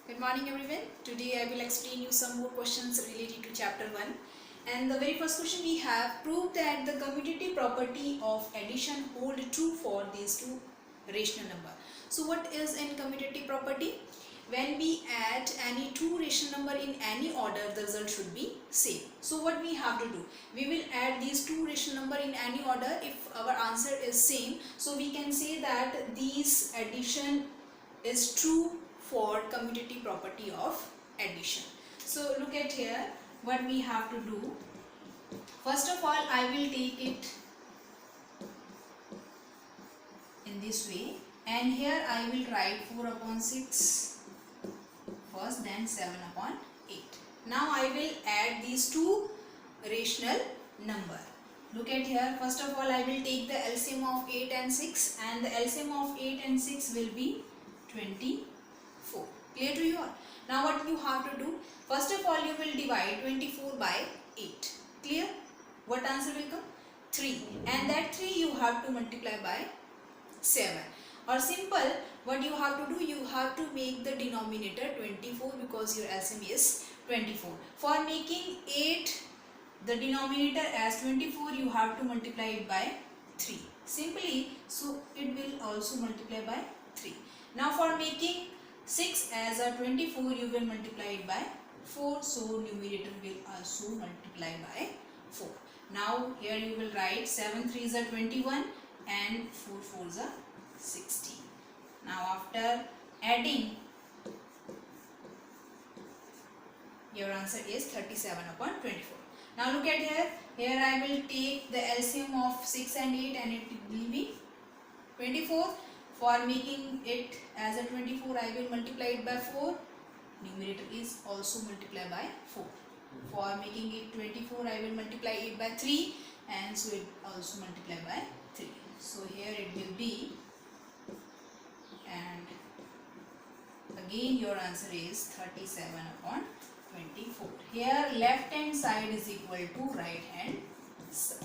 Good morning everyone. Today I will explain you some more questions related to chapter 1. And the very first question we have, prove that the commutative property of addition hold true for these two rational number. So what is in commutative property? When we add any two rational number in any order, the result should be same. So what we have to do? We will add these two rational number in any order. If our answer is same, so we can say that these addition is true for commutative property of addition. So look at here what we have to do. First of all, I will take it in this way, and here I will write 4 upon 6 first, then 7 upon 8. Now I will add these two rational number. Look at here, first of all I will take the LCM of 8 and 6, and the LCM of 8 and 6 will be 24. Clear to you all? Now what you have to do? First of all you will divide 24 by 8. Clear? What answer will come? 3. And that 3 you have to multiply by 7. Or simple, what you have to do? You have to make the denominator 24 because your LCM is 24. For making 8 the denominator as 24, you have to multiply it by 3. Simply, so it will also multiply by 3. Now for making 6 as a 24, you will multiply it by 4. So numerator will also multiply by 4. Now here you will write 7 3 is a 21 and 4 4 is a 16. Now after adding, your answer is 37 upon 24. Now look at here. Here I will take the LCM of 6 and 8 and it will be 24. For making it as a 24, I will multiply it by 4. Numerator is also multiplied by 4. For making it 24, I will multiply it by 3, and so it also multiply by 3. So here it will be, and again your answer is 37 upon 24. Here left hand side is equal to right hand side.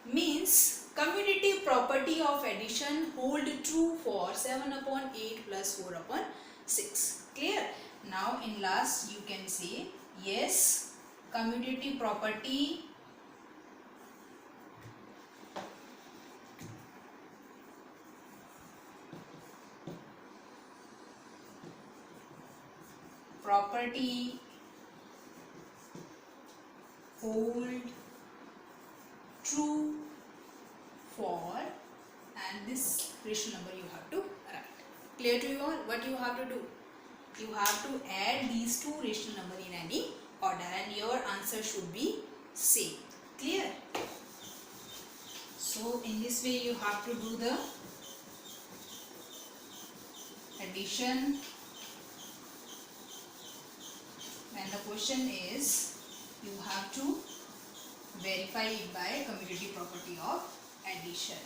Means commutative property of addition hold true for 7 upon 8 plus 4 upon 6. Clear? Now in last you can say yes, commutative property hold true for, and this rational number you have to write. Clear to you all? What you have to do? You have to add these two rational number in any order and your answer should be same. Clear? So in this way you have to do the addition, and the question is you have to verify it by commutative property of addition.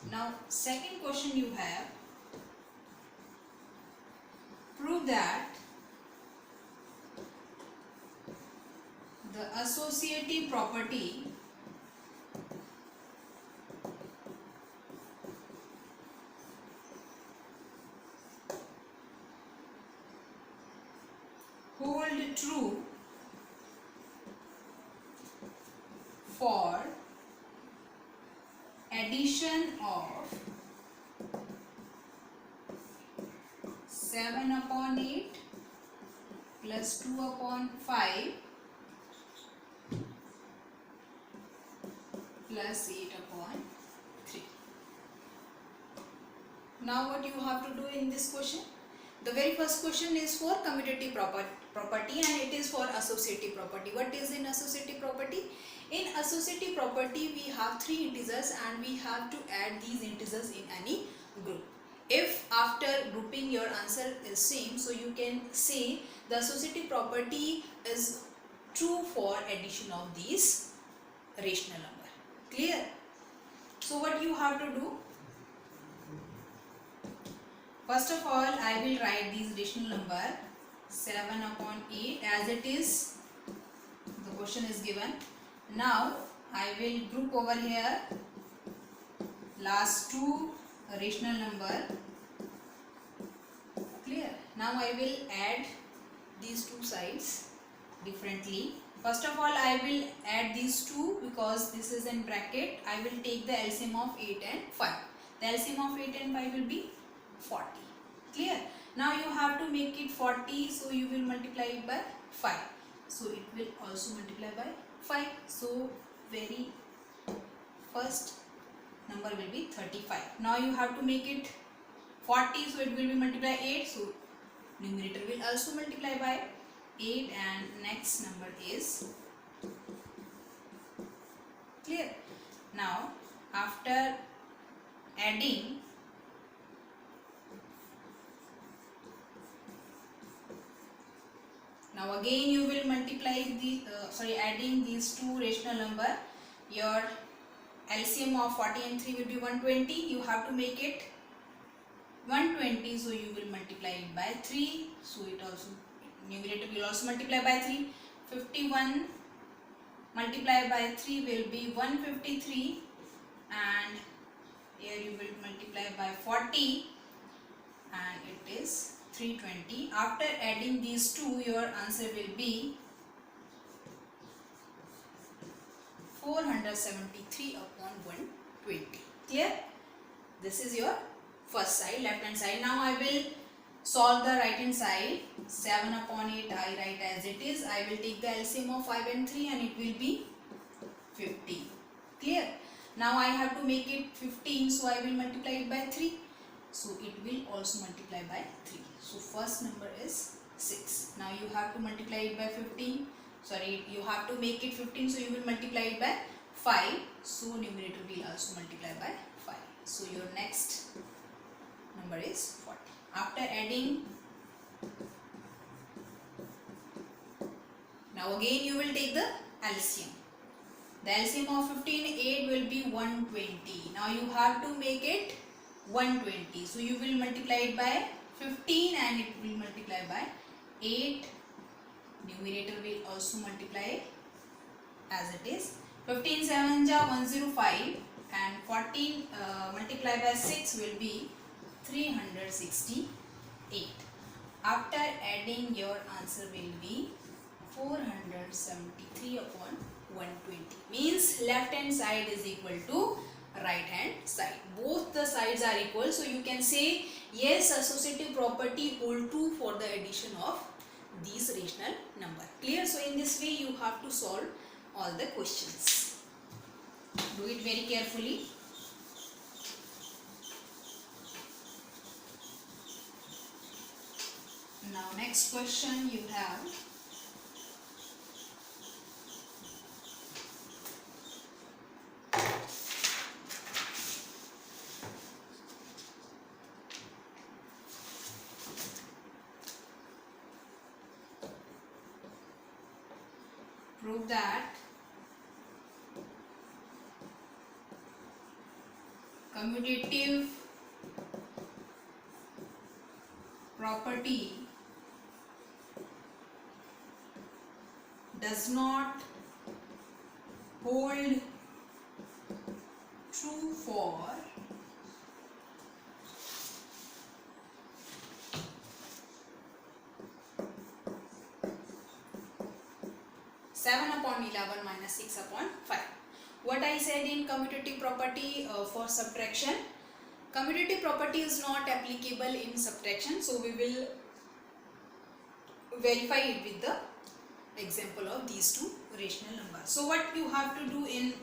Now second question you have, prove that the associative property hold true for addition of 7 upon 8 plus 2 upon 5 plus 8 upon 3. Now what you have to do in this question? The very first question is for commutative property and it is for associative property. What is in associative property? In associative property we have 3 integers and we have to add these integers in any group. If after grouping your answer is same, so you can say the associative property is true for addition of these rational number. Clear? So what you have to do? First of all I will write these rational number 7 upon 8 as it is, the question is given. Now I will group over here last two rational number. Clear? Now I will add these two sides differently. First of all, I will add these two because this is in bracket. I will take the LCM of 8 and 5. The LCM of 8 and 5 will be 40. Clear? Now you have to make it 40, so you will multiply it by 5. So it will also multiply by 5. So very first number will be 35. Now you have to make it 40, so it will be multiplied 8. So numerator will also multiply by 8 and next number is clear. Now after adding now again you will multiply the adding these two rational number. Your LCM of 40 and 3 will be 120. You have to make it 120, so you will multiply it by 3. So it also numerator will also multiply by 3. 51 multiplied by 3 will be 153 and here you will multiply by 40 and it is 320. After adding these two, your answer will be 473 upon 120. Clear? This is your first side, left hand side. Now I will solve the right hand side. 7 upon 8 I write as it is. I will take the LCM of 5 and 3 and it will be 15. Clear? Now I have to make it 15, so I will multiply it by 3. So it will also multiply by 3. So first number is 6. Now you have to multiply it by 15. Sorry, you have to make it 15, so you will multiply it by 5. So numerator will also multiply by 5. So your next number is 40. After adding, now again you will take the LCM. The LCM of 15, 8 will be 120. Now you have to make it 120. So you will multiply it by 15 and it will multiply by 8. Numerator will also multiply as it is. 15 7 ja 105 and 14 multiplied by 6 will be 368. After adding, your answer will be 473 upon 120. Means left hand side is equal to right hand side. Both the sides are equal, so you can say yes, associative property hold true for the addition of these rational number. Clear? So in this way you have to solve all the questions. Do it very carefully. Now next question you have. Prove that commutative property does not hold true for (7 upon 11 minus 6 upon 5). What I said in commutative property for subtraction, commutative property is not applicable in subtraction, so we will verify it with the example of these two rational numbers. So what you have to do in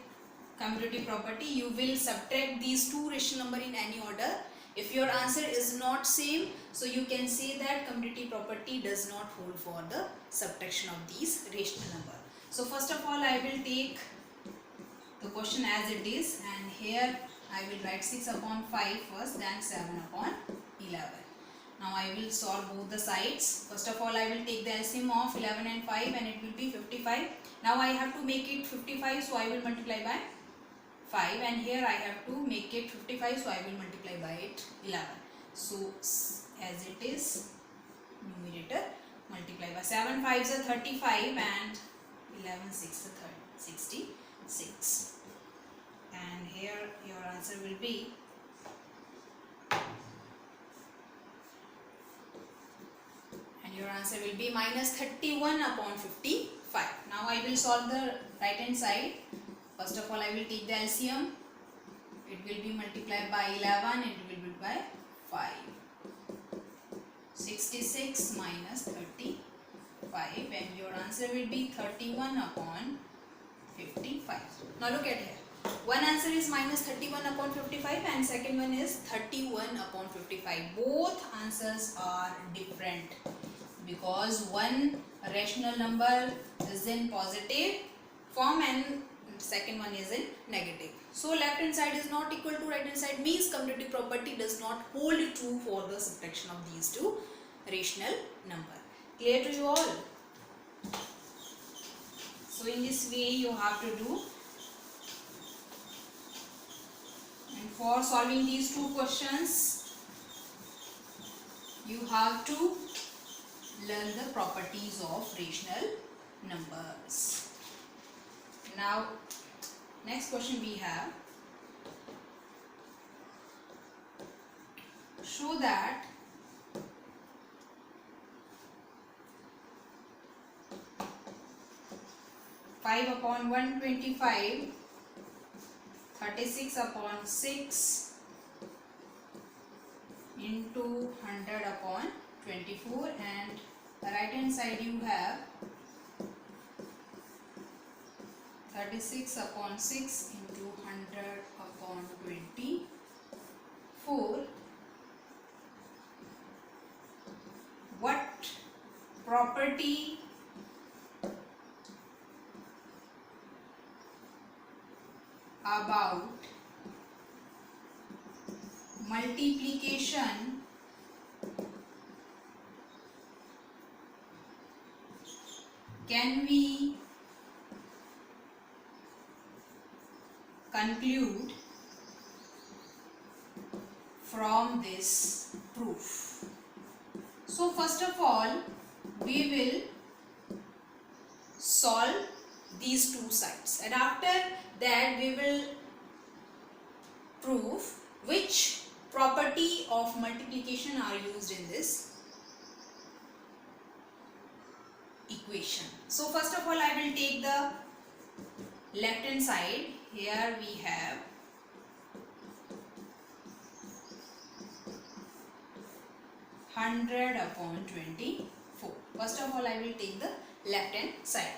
commutative property, you will subtract these two rational number in any order. If your answer is not same, so you can say that commutative property does not hold for the subtraction of these rational number. So first of all, I will take the question as it is, and here I will write 6 upon 5 first, then 7 upon 11. Now I will solve both the sides. First of all, I will take the LCM of 11 and 5 and it will be 55. Now I have to make it 55, so I will multiply by 5, and here I have to make it 55, so I will multiply by it 11. So as it is, numerator multiply by 7 5s are 35 and 11 6 are 66. And here your answer will be your answer will be minus 31 upon 55. Now I will solve the right hand side. First of all, I will take the LCM. It will be multiplied by 11 and it will be by 5. 66 minus 35 and your answer will be 31 upon 55. Now look at here. One answer is minus 31 upon 55 and second one is 31 upon 55. Both answers are different because one rational number is in positive form and second one is in negative. So left hand side is not equal to right hand side, means commutative property does not hold true for the subtraction of these two rational number. Clear to you all? So in this way you have to do. And for solving these two questions, you have to learn the properties of rational numbers. Now, next question we have. Show that five upon 125, 36 upon 6 into 100 upon 24, and the right hand side you have 36 upon 6 into 100 upon 24. What property about multiplication can we conclude from this proof? So first of all, we will solve these two sides and after that we will prove which property of multiplication are used in this equation. So first of all, I will take the left hand side. Here we have 100 upon 24. First of all, I will take the left hand side.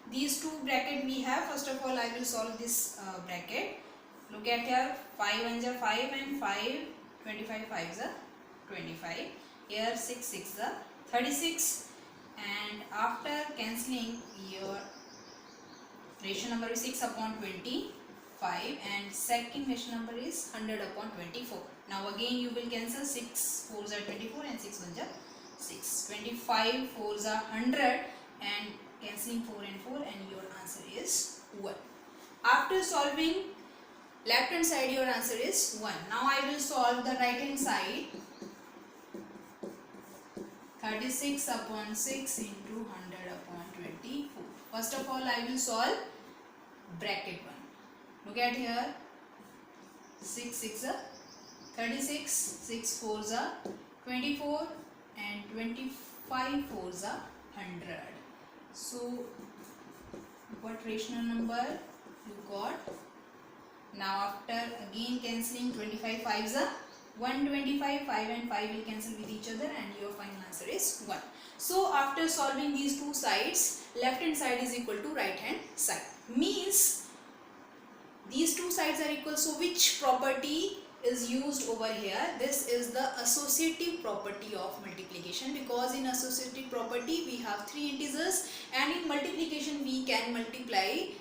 These two bracket we have. First of all, I will solve this bracket. Look at here, 5 ones are 5 and 5, 25 5s are 25. Here 6 6 are 36, and after cancelling, your ratio number is 6 upon 25 and second ratio number is 100 upon 24. Now again you will cancel, 6 4s are 24 and 6 1s are 6. 25 4s are 100 and cancelling 4 and 4 and your answer is 1. After solving left hand side, your answer is 1. Now I will solve the right hand side. 36 upon 6 into 100 upon 24. First of all, I will solve bracket 1. Look at here. 6 6 are 36, 6 4s are 24 and 25 4s are 100. So what rational number you got? Now after again cancelling, 25 5s are 125, 5 and 5 will cancel with each other and your final answer is 1. So after solving these two sides, left hand side is equal to right hand side. Means these two sides are equal. So which property is used over here? This is the associative property of multiplication, because in associative property we have three integers and in multiplication we can multiply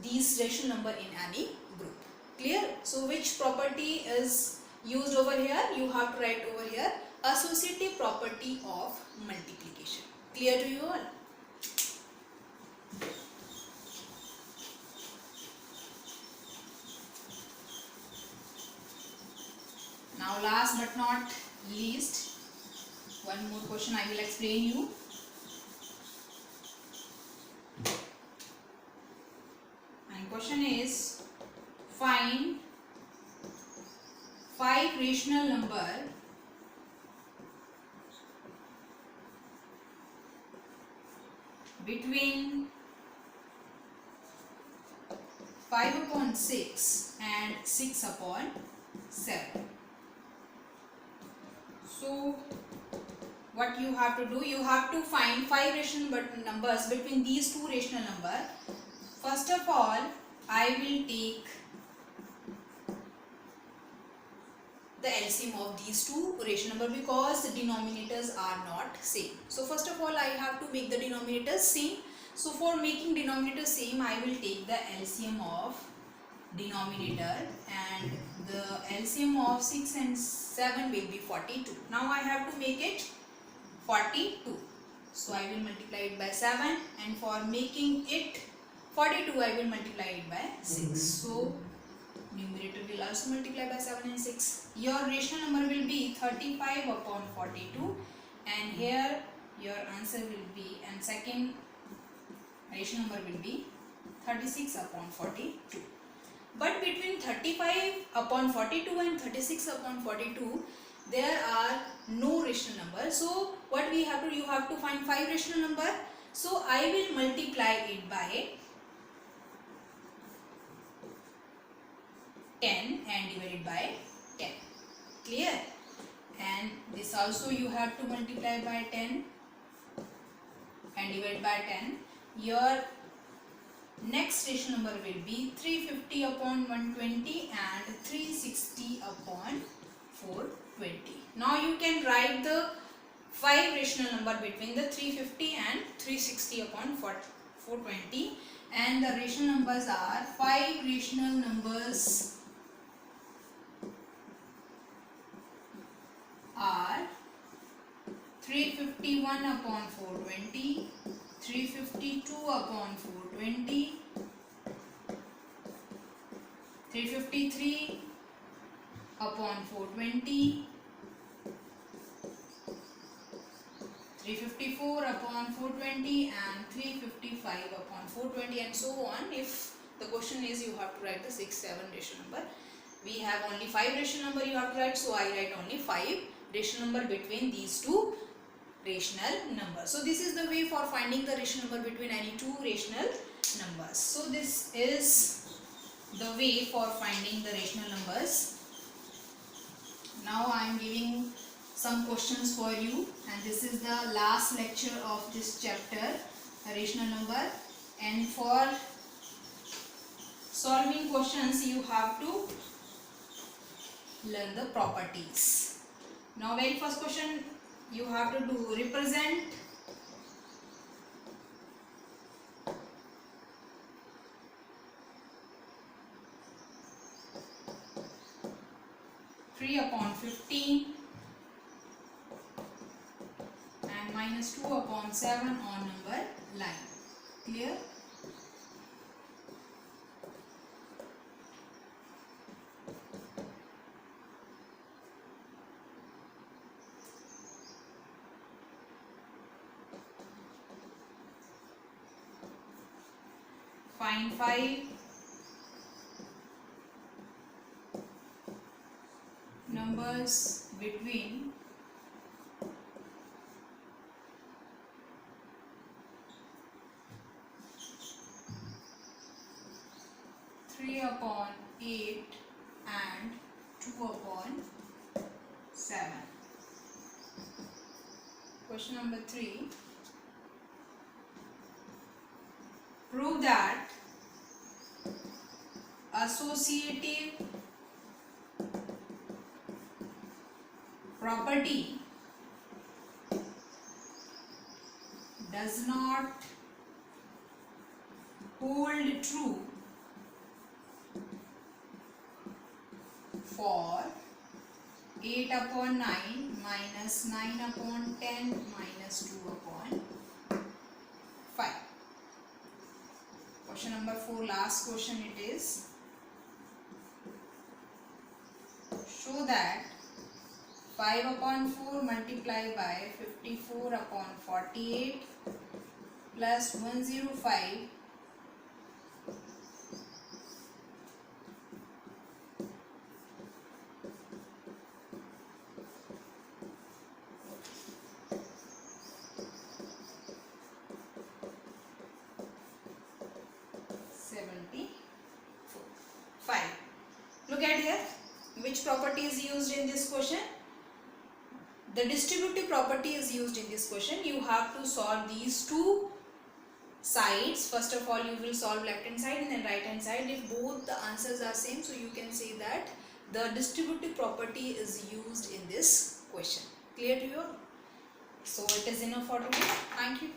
these rational number in any group. Clear? So which property is used over here? You have to write over here associative property of multiplication. Clear to you all? Now last but not least, one more question I will explain you. And question is, find 5 rational number between 5 upon 6 and 6 upon 7. So what you have to do, you have to find 5 rational numbers between these two rational numbers. First of all, I will take the LCM of these two rational numbers because the denominators are not same. So first of all, I have to make the denominators same. So for making denominator same, I will take the LCM of denominator, and the LCM of 6 and 7 will be 42. Now I have to make it 42. So I will multiply it by 7, and for making it 42, I will multiply it by 6. So numerator will also multiply by 7 and 6. Your rational number will be 35 upon 42, and here your answer will be, and second rational number will be 36 upon 42. But between 35 upon 42 and 36 upon 42, there are no rational numbers. So what we have to do, you have to find 5 rational number. So I will multiply it by 10 and divide it by 10. Clear? And this also you have to multiply by 10 and divide by 10. Your next rational number will be 350 upon 120 and 360 upon 420. Now you can write the 5 rational number between the 350 and 360 upon 420, and the rational numbers are 5 rational numbers are 351 upon 420, 352 upon 420, 353 upon 420, 354 upon 420, and 355 upon 420, and so on. If the question is you have to write the 6, 7 rational number, we have only 5 rational number you have to write, so I write only 5 rational number between these two rational numbers. So this is the way for finding the rational number between any two rational numbers. So this is the way for finding the rational numbers. Now I am giving some questions for you, and this is the last lecture of this chapter, rational number, and for solving questions you have to learn the properties. Now very first question you have to do, represent (3 upon 15) and -2 upon 7 on number line. Clear? Find 5 numbers between 3 upon 8 and 2 upon 7. Question number 3. Prove that associative property does not hold true for 8 upon 9 minus 9 upon 10 minus 2 upon 5. Question number 4, last question it is. Show that 5 upon 4 multiplied by 54 upon 48 plus 105 . Look at here. Which property is used in this question? The distributive property is used in this question. You have to solve these two sides. First of all, you will solve left hand side and then right hand side. If both the answers are same, so you can say that the distributive property is used in this question. Clear to you? So it is enough for today. Thank you.